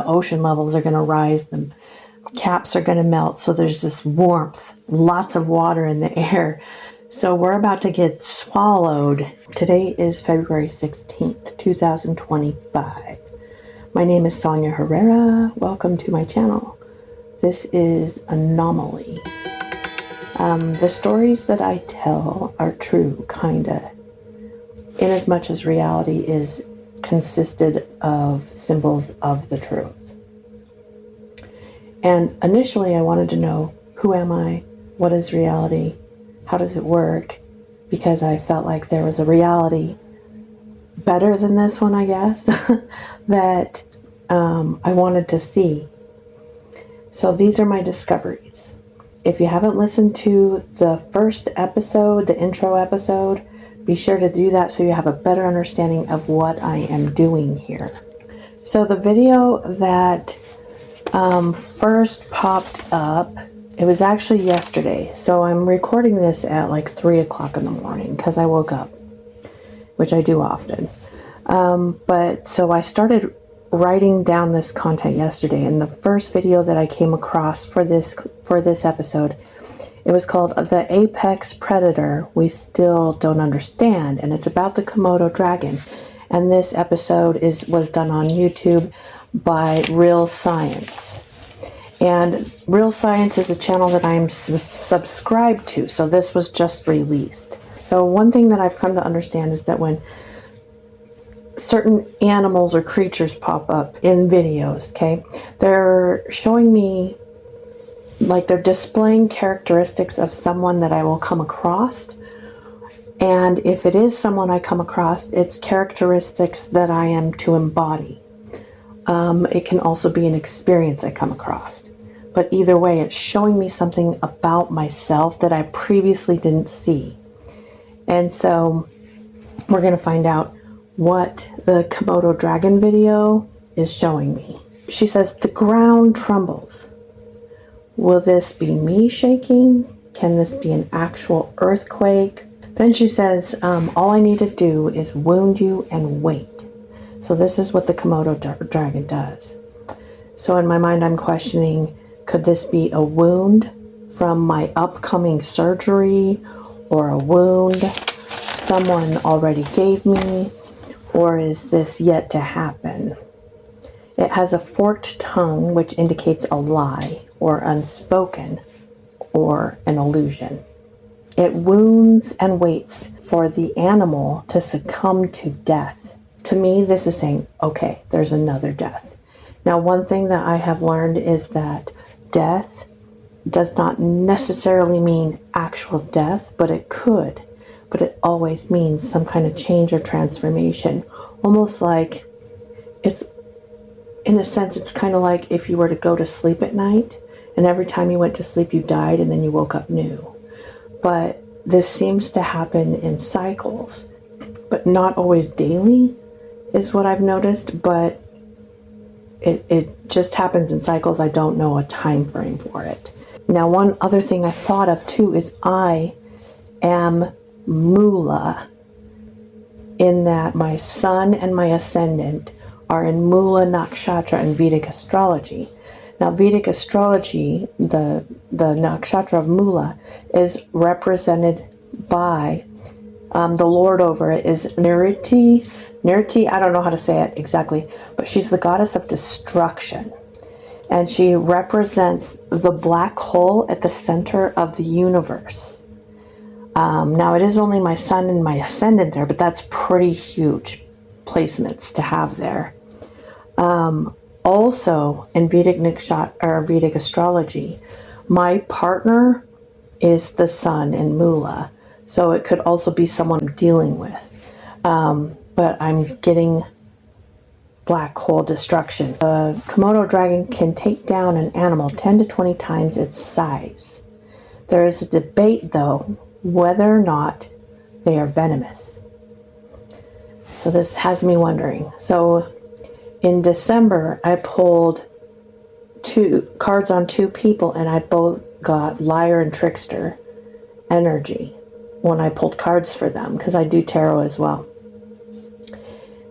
the ocean levels are going to rise, the caps are going to melt, so there's this warmth, lots of water in the air. So we're about to get swallowed. Today is February 16th, 2025. My name is Sonia Herrera. Welcome to my channel. This is Anomaly. The stories that I tell are true, kinda, in as much as reality is consisted of symbols of the truth. And initially I wanted to know, who am I? What is reality? How does it work? Because I felt like there was a reality better than this one, I guess, that I wanted to see. So these are my discoveries. If you haven't listened to the first episode, the intro episode, be sure to do that so you have a better understanding of what I am doing here. So the video that first popped up, it was actually yesterday. So I'm recording this at like 3 o'clock in the morning because I woke up, which I do often. But so I started writing down this content yesterday, and the first video that I came across for this episode, it was called The Apex Predator We Still Don't Understand, and it's about the Komodo Dragon. And this episode was done on YouTube by Real Science. And Real Science is a channel that I'm subscribed to, so this was just released. So one thing that I've come to understand is that when certain animals or creatures pop up in videos, okay, they're showing me, like, they're displaying characteristics of someone that I will come across. And if it is someone I come across, it's characteristics that I am to embody. It can also be an experience I come across. But either way, it's showing me something about myself that I previously didn't see. And so we're going to find out what the Komodo Dragon video is showing me. She says, the ground trembles. Will this be me shaking? Can this be an actual earthquake? Then she says, all I need to do is wound you and wait. So this is what the Komodo Dragon does. So in my mind, I'm questioning, could this be a wound from my upcoming surgery, or a wound someone already gave me, or is this yet to happen? It has a forked tongue, which indicates a lie, or unspoken, or an illusion. It wounds and waits for the animal to succumb to death. To me, this is saying, okay, there's another death. Now, one thing that I have learned is that death does not necessarily mean actual death, but it could. But it always means some kind of change or transformation. Almost like it's, in a sense, it's kind of like if you were to go to sleep at night, and every time you went to sleep, you died, and then you woke up new. But this seems to happen in cycles, but not always daily, is what I've noticed. But it just happens in cycles. I don't know a time frame for it. Now, one other thing I thought of too is I am Mula, in that my sun and my ascendant are in Mula Nakshatra in Vedic astrology. Now, Vedic astrology, the nakshatra of Mula, is represented by the Lord over it is Niriti. Niriti, I don't know how to say it exactly, but she's the goddess of destruction. And she represents the black hole at the center of the universe. Now, it is only my sun and my ascendant there, but that's pretty huge placements to have there. Also, in Vedic astrology, my partner is the sun in Mula, so it could also be someone I'm dealing with. But I'm getting black hole destruction. The Komodo Dragon can take down an animal 10 to 20 times its size. There is a debate, though, whether or not they are venomous. So this has me wondering. So in December, I pulled 2 cards on 2 people, and I both got liar and trickster energy when I pulled cards for them, because I do tarot as well.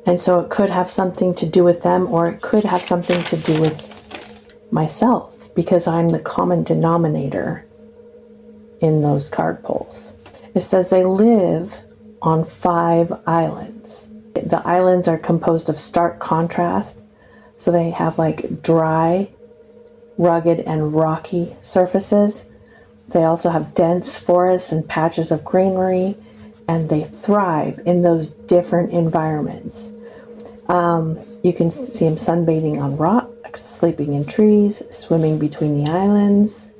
And so it could have something to do with them, or it could have something to do with myself, because I'm the common denominator in those card pulls. It says they live on 5 islands. The islands are composed of stark contrast. So they have like dry, rugged, and rocky surfaces. They also have dense forests and patches of greenery, and they thrive in those different environments. You can see them sunbathing on rocks, sleeping in trees, swimming between the islands.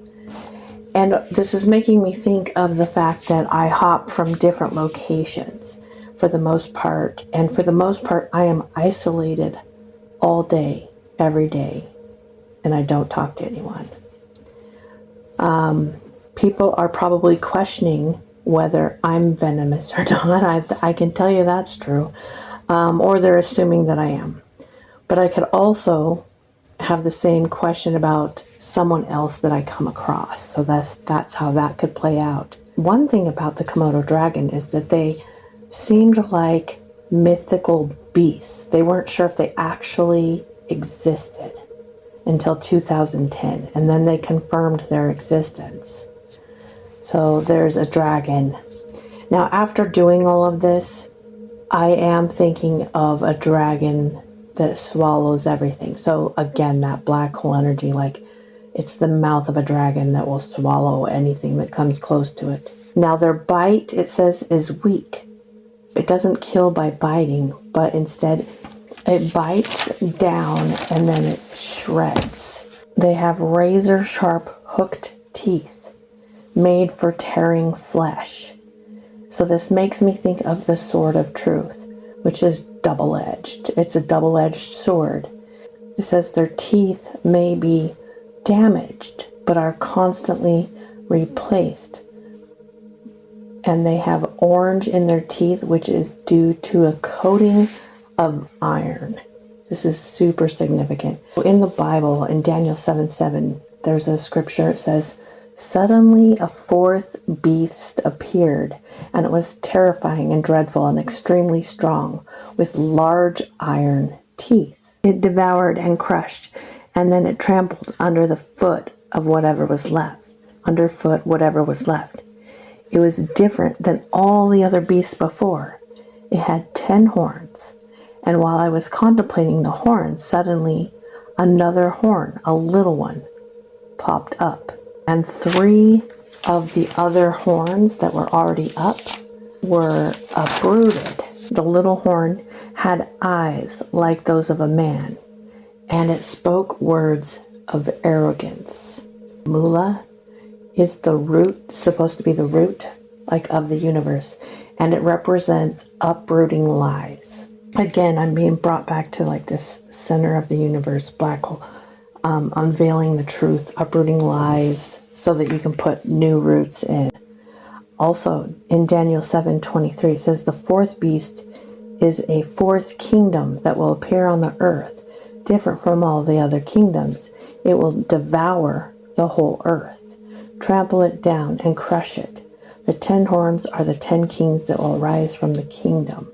And this is making me think of the fact that I hop from different locations for the most part. And for the most part, I am isolated all day, every day, and I don't talk to anyone. People are probably questioning whether I'm venomous or not. I can tell you that's true. Or they're assuming that I am. But I could also have the same question about someone else that I come across. So that's how that could play out. One thing about the Komodo dragon is that they seemed like mythical beasts. They weren't sure if they actually existed until 2010, and then they confirmed their existence. So there's a dragon. Now, after doing all of this, I am thinking of a dragon that swallows everything. So again, that black hole energy, like it's the mouth of a dragon that will swallow anything that comes close to it. Now, their bite, it says, is weak. It doesn't kill by biting, but instead it bites down and then it shreds. They have razor sharp hooked teeth made for tearing flesh. So this makes me think of the sword of truth, which is double-edged. It's a double-edged sword. It says their teeth may be damaged, but are constantly replaced. And they have orange in their teeth, which is due to a coating of iron. This is super significant. In the Bible, in Daniel 7:7, there's a scripture. It says, "Suddenly a fourth beast appeared, and it was terrifying and dreadful and extremely strong, with large iron teeth. It devoured and crushed, and then it trampled under the foot of whatever was left. Underfoot, whatever was left. It was different than all the other beasts before. It had 10 horns. And while I was contemplating the horns, suddenly another horn, a little one, popped up. And 3 of the other horns that were already up were uprooted. The little horn had eyes like those of a man, and it spoke words of arrogance." Mula is the root, supposed to be the root, like of the universe, and it represents uprooting lies. Again, I'm being brought back to like this center of the universe, black hole, unveiling the truth, uprooting lies, so that you can put new roots in. Also, in Daniel 7:23, it says the fourth beast is a fourth kingdom that will appear on the earth, different from all the other kingdoms. It will devour the whole earth, trample it down, and crush it. The 10 horns are the 10 kings that will arise from the kingdom.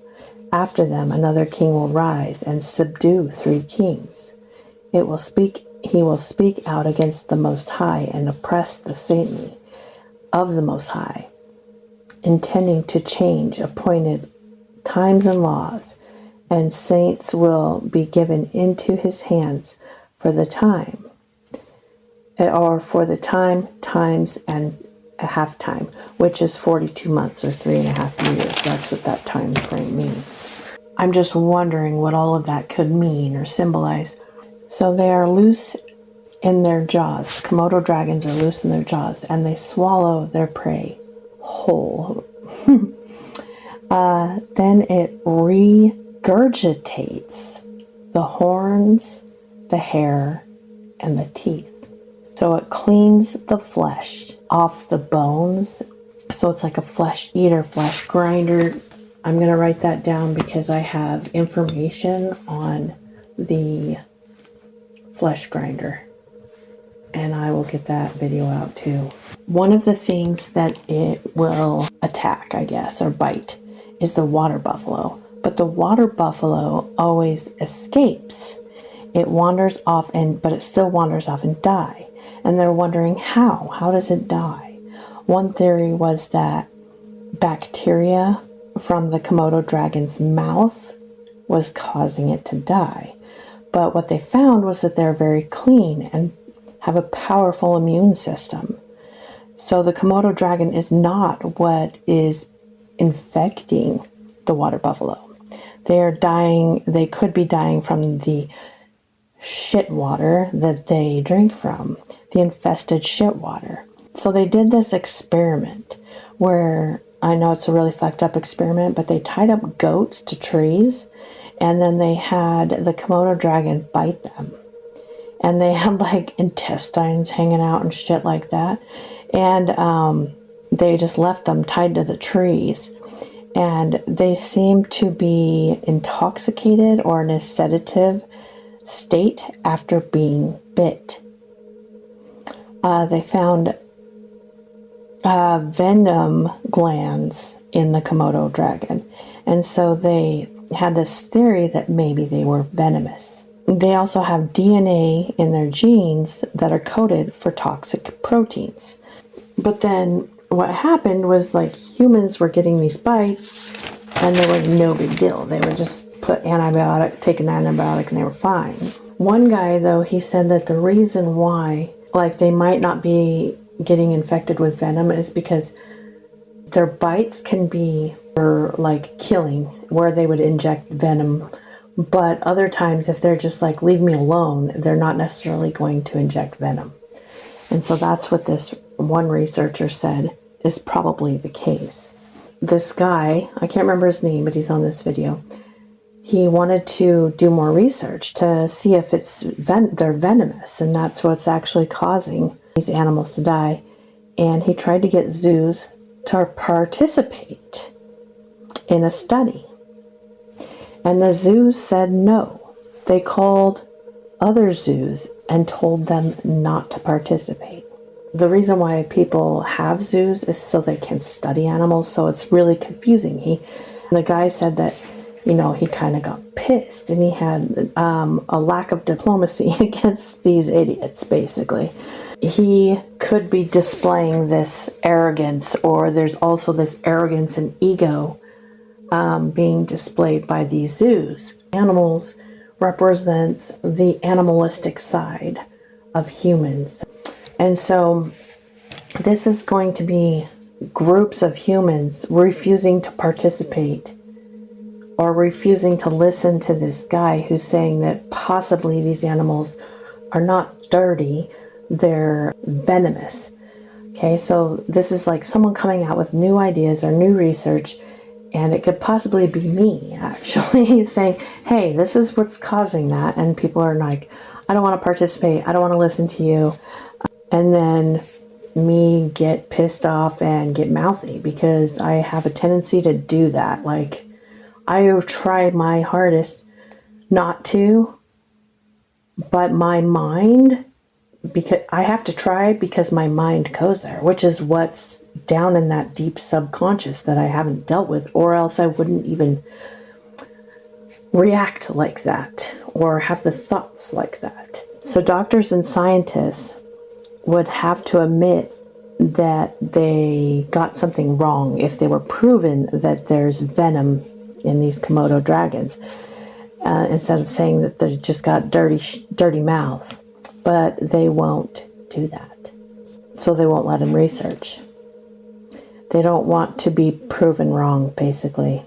After them, another king will rise and subdue 3 kings. He will speak out against the Most High and oppress the saintly of the Most High, intending to change appointed times and laws, and saints will be given into his hands for the time, or for the times, and a half time, which is 42 months or 3.5 years. That's what that time frame means. I'm just wondering what all of that could mean or symbolize. So they are loose in their jaws. Komodo dragons are loose in their jaws, and they swallow their prey whole. Then it regurgitates the horns, the hair, and the teeth. So it cleans the flesh off the bones. So it's like a flesh eater, flesh grinder. I'm going to write that down because I have information on the flesh grinder, and I will get that video out too. One of the things that it will attack, I guess, or bite, is the water buffalo. But the water buffalo always escapes. It wanders off, but it still wanders off and die. And they're wondering how. How does it die? One theory was that bacteria from the Komodo dragon's mouth was causing it to die. But what they found was that they're very clean and have a powerful immune system. So the Komodo dragon is not what is infecting the water buffalo. They are dying, they could be dying from the shit water that they drink from, the infested shit water. So they did this experiment where, I know it's a really fucked up experiment, but they tied up goats to trees and then they had the Komodo dragon bite them. And they had like intestines hanging out and shit like that. And they just left them tied to the trees. And they seemed to be intoxicated or in a sedative state after being bit. They found venom glands in the Komodo dragon. And so they had this theory that maybe they were venomous. They also have DNA in their genes that are coded for toxic proteins. But then what happened was like humans were getting these bites and they were no big deal. They would just take an antibiotic and they were fine. One guy though, he said that the reason why like they might not be getting infected with venom is because their bites can be for like killing, where they would inject venom. But other times, if they're just like, leave me alone, they're not necessarily going to inject venom. And so that's what this one researcher said is probably the case. This guy, I can't remember his name, but he's on this video. He wanted to do more research to see if they're venomous, and that's what's actually causing these animals to die. And he tried to get zoos to participate in a study. And the zoos said no. They called other zoos and told them not to participate. The reason why people have zoos is so they can study animals, so it's really confusing. The guy said that, he kind of got pissed and he had a lack of diplomacy against these idiots, basically. He could be displaying this arrogance, or there's also this arrogance and ego being displayed by these zoos. Animals represents the animalistic side of humans. And so this is going to be groups of humans refusing to participate or refusing to listen to this guy who's saying that possibly these animals are not dirty, they're venomous. Okay, so this is like someone coming out with new ideas or new research, and it could possibly be me actually saying, hey, this is what's causing that. And people are like, I don't want to participate, I don't want to listen to you. And then me get pissed off and get mouthy because I have a tendency to do that. Like, I try my hardest not to, but my mind, because I have to try because my mind goes there, which is what's down in that deep subconscious that I haven't dealt with, or else I wouldn't even react like that or have the thoughts like that. So doctors and scientists would have to admit that they got something wrong if they were proven that there's venom in these Komodo dragons, instead of saying that they just got dirty mouths. But they won't do that. So they won't let them research. They don't want to be proven wrong, basically.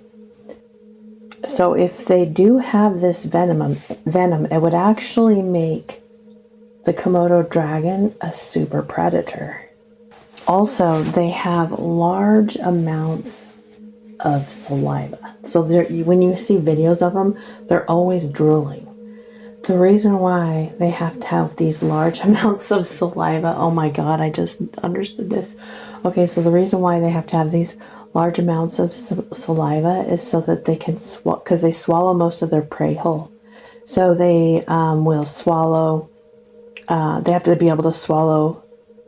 So if they do have this venom, it would actually make the Komodo dragon a super predator. Also, they have large amounts of saliva. So when you see videos of them, they're always drooling. The reason why they have to have these large amounts of saliva, oh my god, I just understood this. Okay, so the reason why they have to have these large amounts of saliva is so that they can because they swallow most of their prey whole. So they will swallow, they have to be able to swallow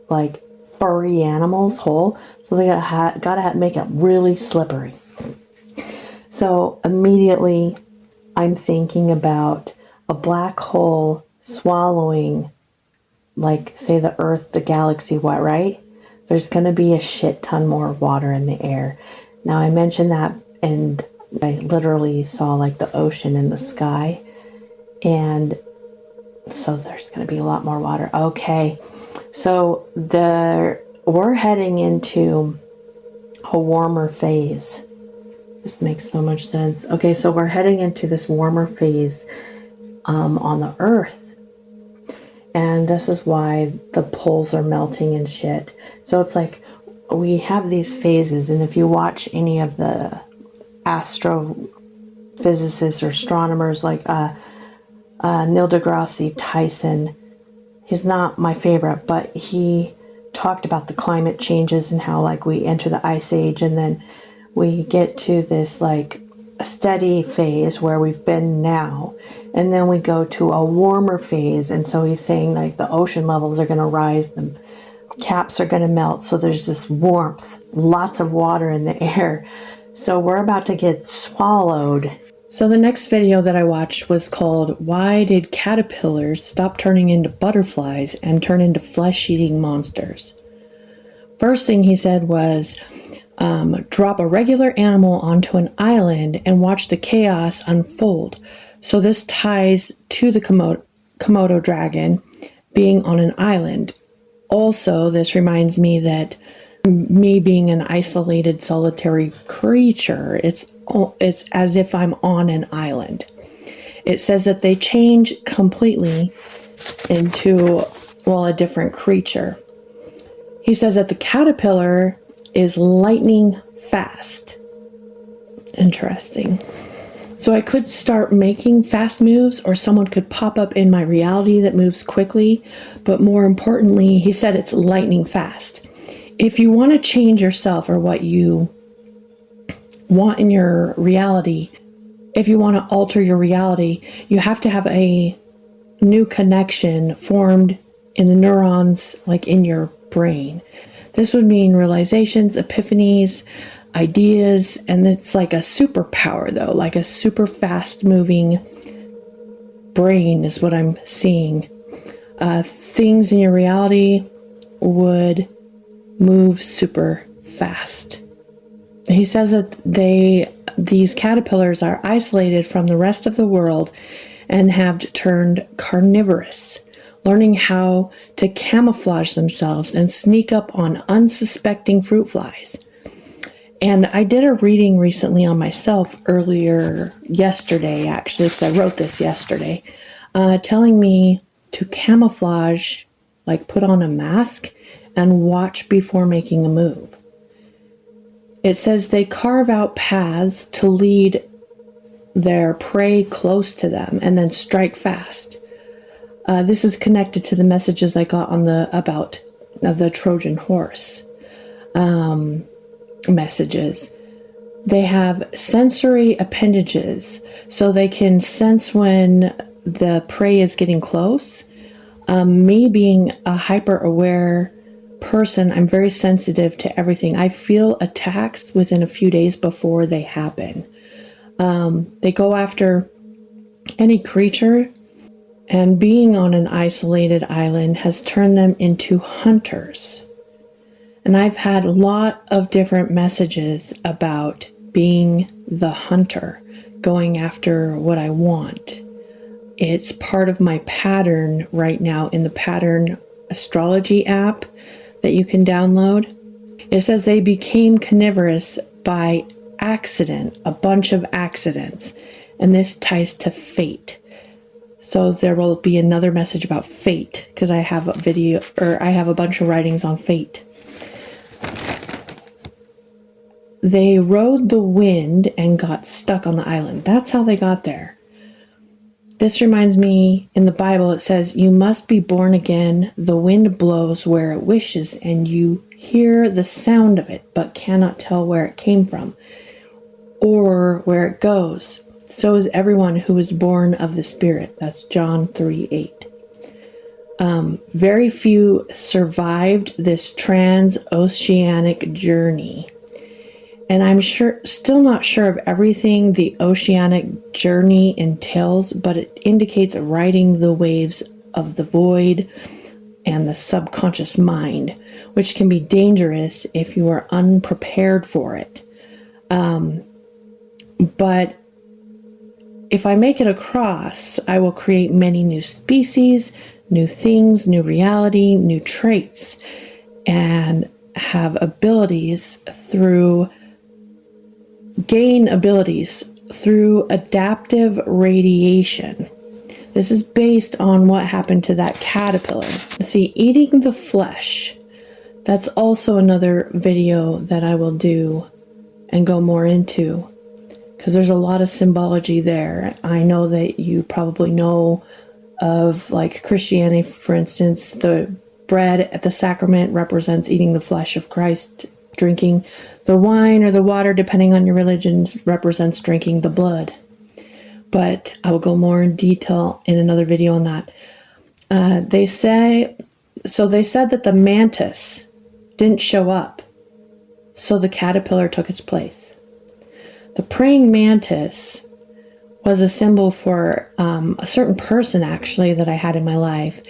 like furry animals whole. So they gotta make it really slippery. So immediately I'm thinking about a black hole swallowing, like, say, the Earth, the galaxy, what, right? There's going to be a shit ton more water in the air. Now, I mentioned that, and I literally saw, like, the ocean in the sky. And so there's going to be a lot more water. Okay. So we're heading into a warmer phase. This makes so much sense. Okay, so we're heading into this warmer phase on the Earth. And this is why the poles are melting and shit. So it's like we have these phases, and if you watch any of the astrophysicists or astronomers like Neil deGrasse Tyson, he's not my favorite, but he talked about the climate changes and how, like, we enter the ice age and then we get to this, like, a steady phase where we've been now, and then we go to a warmer phase. And so he's saying, like, the ocean levels are going to rise, the caps are going to melt, so there's this warmth, lots of water in the air. So we're about to get swallowed. So the next video that I watched was called "Why Did Caterpillars Stop Turning into Butterflies and Turn into Flesh-Eating Monsters?" First thing he said was, drop a regular animal onto an island and watch the chaos unfold. So this ties to the Komodo Dragon being on an island. Also, this reminds me that me being an isolated, solitary creature, it's as if I'm on an island. It says that they change completely into, well, a different creature. He says that the caterpillar is lightning fast. Interesting. So I could start making fast moves, or someone could pop up in my reality that moves quickly. But more importantly, he said it's lightning fast. If you want to change yourself or what you want in your reality, if you want to alter your reality, you have to have a new connection formed in the neurons, like in your brain. This would mean realizations, epiphanies, ideas, and it's like a superpower, though, like a super fast moving brain is what I'm seeing. Things in your reality would move super fast. He says that these caterpillars are isolated from the rest of the world and have turned carnivorous, learning how to camouflage themselves and sneak up on unsuspecting fruit flies. And I did a reading recently on myself yesterday, actually, because I wrote this yesterday, telling me to camouflage, like put on a mask and watch before making a move. It says they carve out paths to lead their prey close to them and then strike fast. This is connected to the messages I got on about the Trojan horse messages. They have sensory appendages, so they can sense when the prey is getting close. Me being a hyper-aware person, I'm very sensitive to everything. I feel attacks within a few days before they happen. They go after any creature, and being on an isolated island has turned them into hunters. And I've had a lot of different messages about being the hunter, going after what I want. It's part of my pattern right now in the Pattern Astrology app that you can download. It says they became carnivorous by accident, a bunch of accidents, and this ties to fate. So there will be another message about fate, because I have a bunch of writings on fate. They rode the wind and got stuck on the island. That's how they got there. This reminds me, in the Bible it says, you must be born again. The wind blows where it wishes, and you hear the sound of it, but cannot tell where it came from or where it goes. So is everyone who is born of the Spirit. That's John 3:8. Very few survived this transoceanic journey. And I'm still not sure of everything the oceanic journey entails, but it indicates riding the waves of the void and the subconscious mind, which can be dangerous if you are unprepared for it. But if I make it across, I will create many new species, new things, new reality, new traits, and gain abilities through adaptive radiation. This is based on what happened to that caterpillar. See, eating the flesh, that's also another video that I will do and go more into, because there's a lot of symbology there. I know that you probably know of, like, Christianity, for instance, the bread at the sacrament represents eating the flesh of Christ. Drinking the wine or the water, depending on your religion, represents drinking the blood. But I will go more in detail in another video on that. They said that the mantis didn't show up, so the caterpillar took its place. The praying mantis was a symbol for a certain person, actually, that I had in my life,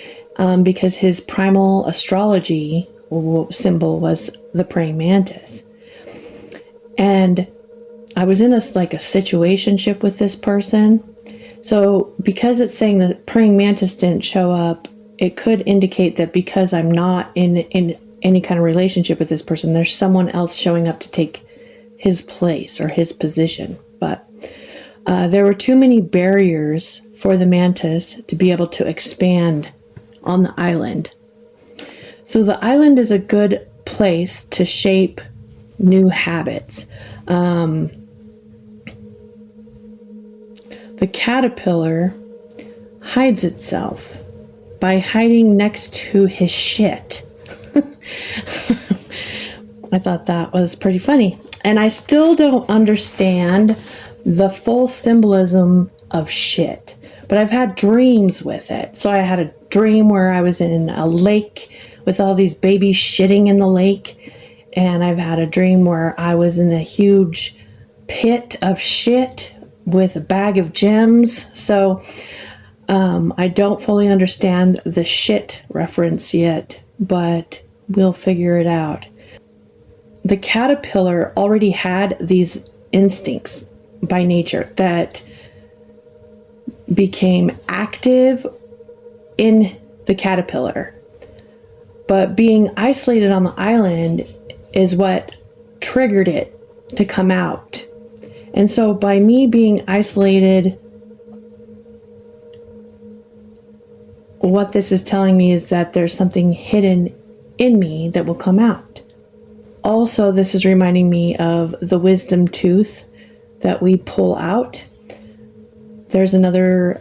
because his primal astrology symbol was the praying mantis. And I was in a situationship with this person. So because it's saying that praying mantis didn't show up, it could indicate that because I'm not in any kind of relationship with this person, there's someone else showing up to take his place or his position. But there were too many barriers for the mantis to be able to expand on the island. So the island is a good place to shape new habits. The caterpillar hides itself by hiding next to his shit. I thought that was pretty funny. And I still don't understand the full symbolism of shit, but I've had dreams with it. So I had a dream where I was in a lake with all these babies shitting in the lake. And I've had a dream where I was in a huge pit of shit with a bag of gems. So I don't fully understand the shit reference yet, but we'll figure it out. The caterpillar already had these instincts by nature that became active in the caterpillar. But being isolated on the island is what triggered it to come out. And so by me being isolated, what this is telling me is that there's something hidden in me that will come out. Also, this is reminding me of the wisdom tooth that we pull out. There's another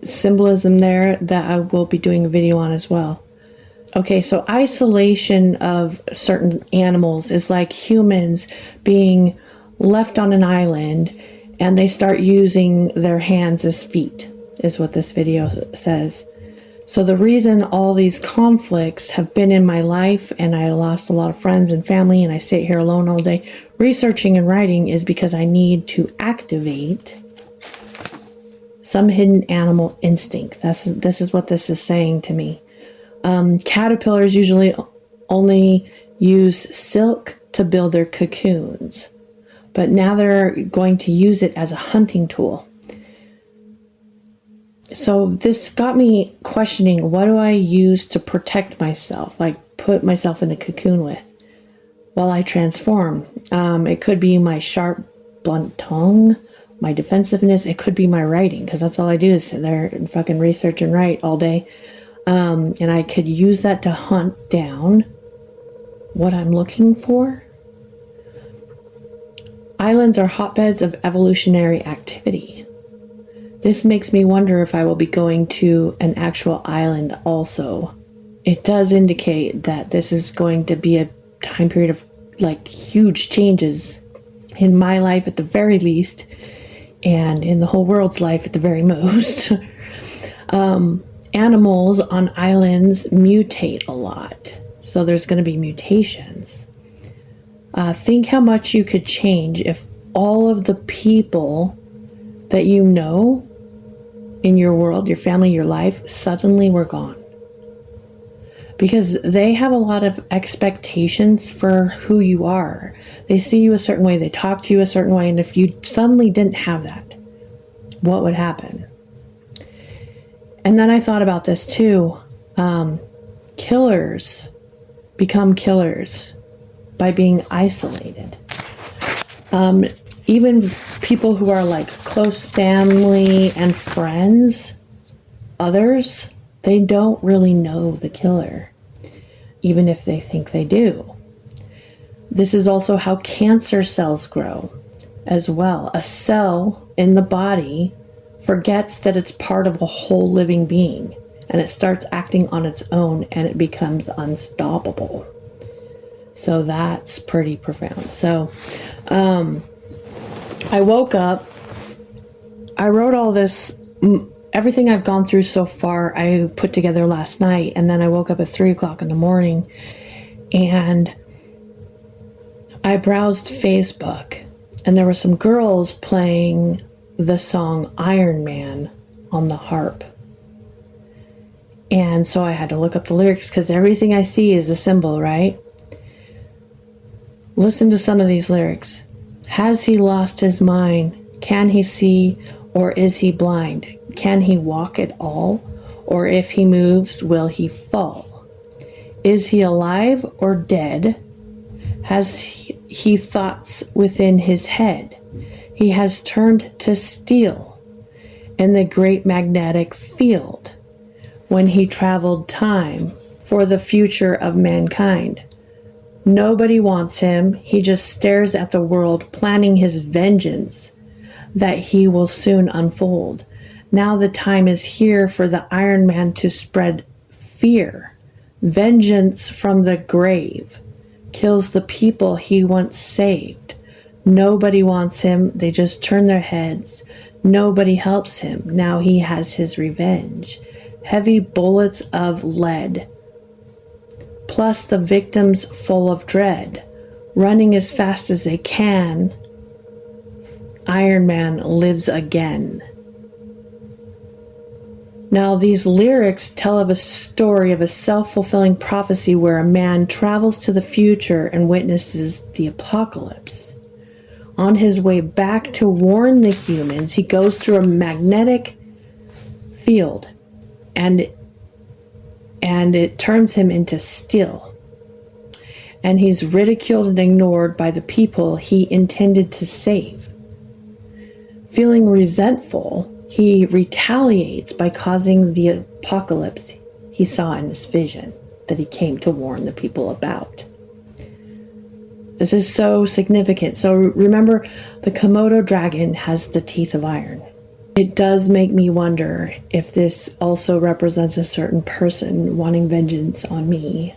symbolism there that I will be doing a video on as well. Okay, so isolation of certain animals is like humans being left on an island and they start using their hands as feet, is what this video says. So the reason all these conflicts have been in my life and I lost a lot of friends and family and I sit here alone all day researching and writing is because I need to activate some hidden animal instinct. This is what this is saying to me. Caterpillars usually only use silk to build their cocoons, but now they're going to use it as a hunting tool. So this got me questioning, what do I use to protect myself, like put myself in a cocoon with while I transform? It could be my sharp, blunt tongue, my defensiveness. It could be my writing, because that's all I do is sit there and fucking research and write all day. And I could use that to hunt down what I'm looking for. Islands are hotbeds of evolutionary activity. This makes me wonder if I will be going to an actual island also. It does indicate that this is going to be a time period of like huge changes in my life at the very least, and in the whole world's life at the very most. Animals on islands mutate a lot. So there's going to be mutations. Think how much you could change if all of the people that you know in your world, your family, your life, suddenly were gone. Because they have a lot of expectations for who you are. They see you a certain way, they talk to you a certain way, and if you suddenly didn't have that, what would happen? And then I thought about this too. Killers become killers by being isolated. Even people who are like close family and friends, others, they don't really know the killer, even if they think they do. This is also how cancer cells grow as well. A cell in the body forgets that it's part of a whole living being, and it starts acting on its own, and it becomes unstoppable. So that's pretty profound. So I woke up, I wrote all this, everything I've gone through so far, I put together last night, and then I woke up at 3 o'clock in the morning, and I browsed Facebook, and there were some girls playing the song Iron Man on the harp. And so I had to look up the lyrics, because everything I see is a symbol, right? Listen to some of these lyrics. Has he lost his mind? Can he see, or is he blind? Can he walk at all? Or if he moves, will he fall? Is he alive or dead? Has he thoughts within his head? He has turned to steel in the great magnetic field when he traveled time for the future of mankind. Nobody wants him. He just stares at the world, planning his vengeance that he will soon unfold. Now the time is here for the Iron Man to spread fear. Vengeance from the grave kills the people he once saved. Nobody wants him. They just turn their heads. Nobody helps him. Now he has his revenge. Heavy bullets of lead, plus the victims full of dread, running as fast as they can. Iron Man lives again. Now these lyrics tell of a story of a self-fulfilling prophecy where a man travels to the future and witnesses the apocalypse. On his way back to warn the humans, he goes through a magnetic field, and it turns him into steel. And he's ridiculed and ignored by the people he intended to save. Feeling resentful, he retaliates by causing the apocalypse he saw in this vision that he came to warn the people about. This is so significant. So remember, the Komodo Dragon has the teeth of iron. It does make me wonder if this also represents a certain person wanting vengeance on me,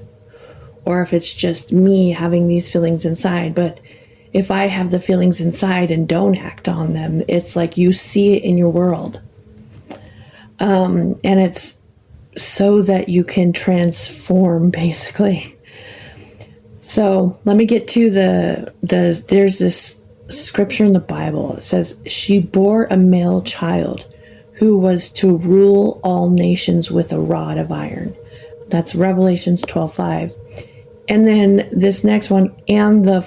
or if it's just me having these feelings inside. But if I have the feelings inside and don't act on them, it's like you see it in your world. And it's so that you can transform, basically. So let me get to there's this scripture in the Bible. It says, she bore a male child who was to rule all nations with a rod of iron. That's Revelations 12:5. And then this next one, and the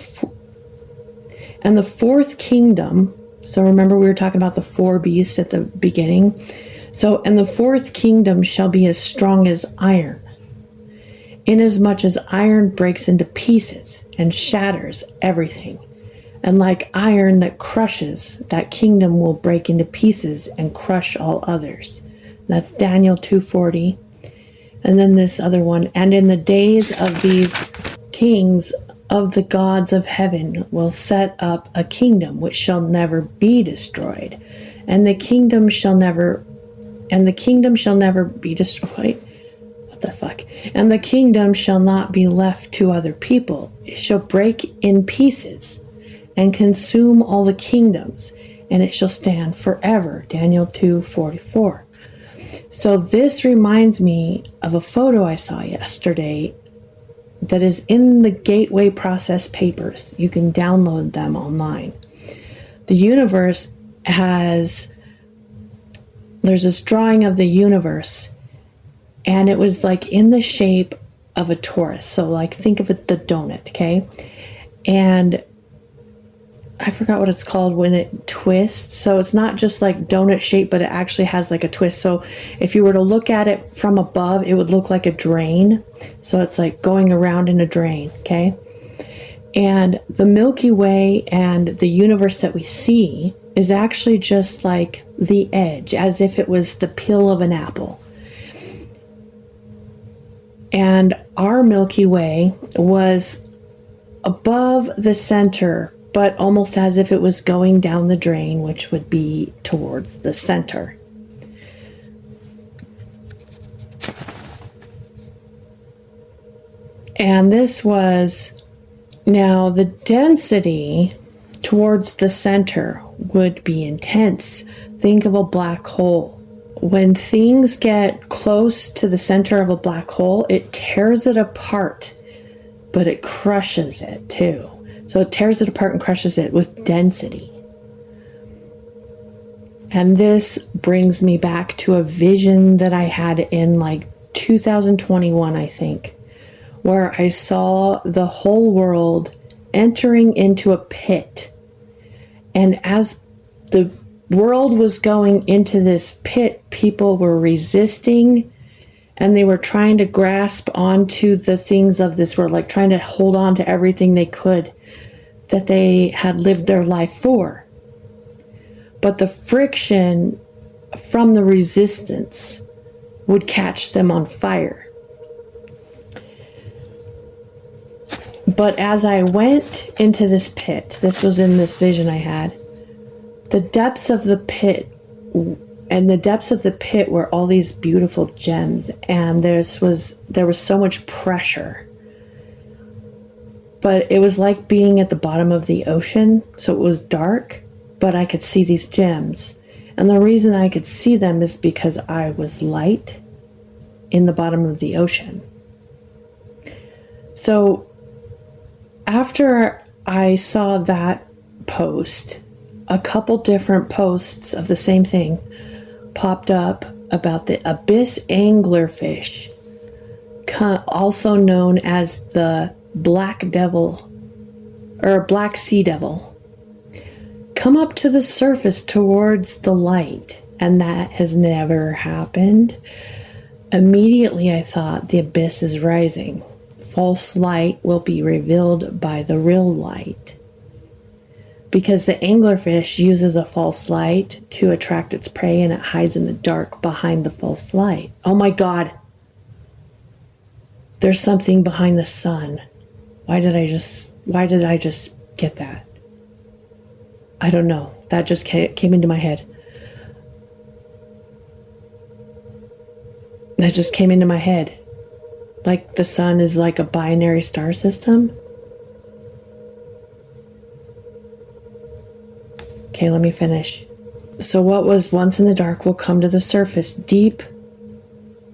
fourth kingdom. So remember, we were talking about the four beasts at the beginning. So, and the fourth kingdom shall be as strong as iron, inasmuch as iron breaks into pieces and shatters everything. And like iron that crushes, that kingdom will break into pieces and crush all others. That's Daniel 2:40. And then this other one, and in the days of these kings of the gods of heaven will set up a kingdom which shall never be destroyed, and the kingdom shall never be destroyed. What the fuck? And the kingdom shall not be left to other people. It shall break in pieces and consume all the kingdoms, and it shall stand forever. Daniel 2:44. So this reminds me of a photo I saw yesterday that is in the Gateway Process papers. You can download them online. The universe there's this drawing of the universe, and it was like in the shape of a torus. So like think of it, the donut, okay? And I forgot what it's called when it twists. So it's not just like donut shape, but it actually has like a twist. So if you were to look at it from above, it would look like a drain. So it's like going around in a drain, okay? And the Milky Way and the universe that we see is actually just like the edge, as if it was the peel of an apple. And our Milky Way was above the center, but almost as if it was going down the drain, which would be towards the center. And this was, now the density towards the center would be intense. Think of a black hole. When things get close to the center of a black hole, it tears it apart, but it crushes it too. So it tears it apart and crushes it with density. And this brings me back to a vision that I had in like 2021, I think, where I saw the whole world entering into a pit. And as the world was going into this pit, people were resisting, and they were trying to grasp onto the things of this world, like trying to hold on to everything they could that they had lived their life for. But the friction from the resistance would catch them on fire. But as I went into this pit, this was in this vision I had, the depths of the pit, and the depths of the pit were all these beautiful gems, and there was so much pressure. But it was like being at the bottom of the ocean, so it was dark, but I could see these gems. And the reason I could see them is because I was light in the bottom of the ocean. So after I saw that post, a couple different posts of the same thing popped up about the ABYSS anglerfish, also known as the black devil or black sea devil, come up to the surface towards the light, and that has never happened. Immediately I thought, the abyss is rising. False light will be revealed by the real light. Because the anglerfish uses a false light to attract its prey, and it hides in the dark behind the false light. Oh my God. There's something behind the sun. Why did I just get that? I don't know. That just came into my head. That just came into my head. Like the sun is like a binary star system. Okay, let me finish. So what was once in the dark will come to the surface. The deep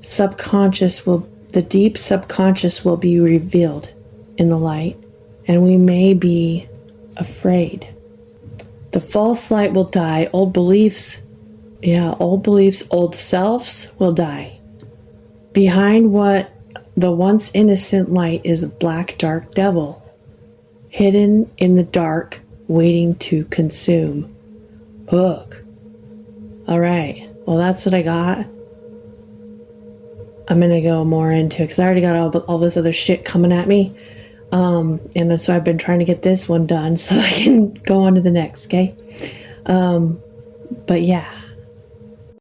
subconscious will be revealed in the light, and we may be afraid. The false light will die. Old beliefs, old selves will die. Behind what the once innocent light is a black, dark devil, hidden in the dark, waiting to consume. Hook. All right. Well, that's what I got. I'm going to go more into it because I already got all this other shit coming at me. And so I've been trying to get this one done so I can go on to the next, okay? But yeah.